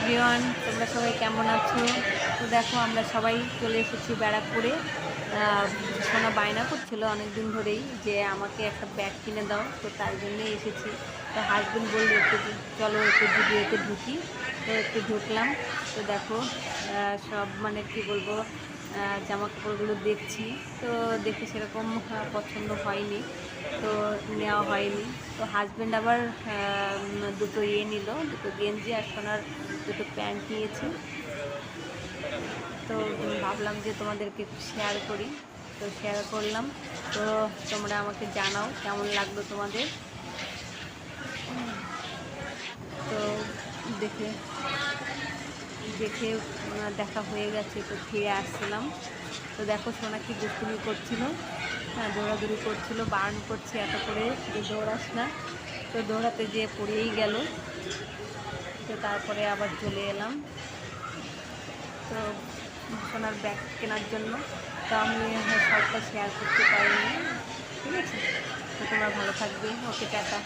Everyone, তোমরা সবাই কেমন আছো? তো দেখো আমরা সবাই চলে এসেছি ব্যারাকপুরে। সোনা বায়না করছিল অনেক দিন ধরেই যে আমাকে একটা ব্যাগ কিনে দাও, তো তাই জন্যই এসেছি। তো হাজবেন্ড বললো একটু চলো একটু ভিডিওতে ঢুকি, তো একটু ঢুকলাম। তো দেখো সব মানে কি বলবো, জামা কাপড়গুলো দেখছি। তো দেখে সেরকম পছন্দ হয়নি, তো নেওয়া হয়নি। তো হাজব্যান্ড আবার দুটো নিল, দুটো গেঞ্জি আর সোনার দুটো প্যান্ট নিয়েছি। তো ভাবলাম যে তোমাদেরকে একটু শেয়ার করি, তো শেয়ার করলাম। তো তোমরা আমাকে জানাও কেমন লাগলো তোমাদের। তো দেখে দেখে দেখা হয়ে গেছে, তো ফিরে আসছিলাম। তো দেখো সোনা কি দুষ্টুমি করছিল, হ্যাঁ দৌড়াদৌড়ি করছিল, বারণ করছে এত করে যে দৌড়াস না। তো দৌড়াতে যেয়ে পড়েই গেল। তো তারপরে আবার চলে এলাম তো সোনার ব্যাগ কেনার জন্য। তো আমি সবটা শেয়ার করতে পারিনি, ঠিক আছে। তো তোমরা ভালো থাকবে, ওকে টাটা।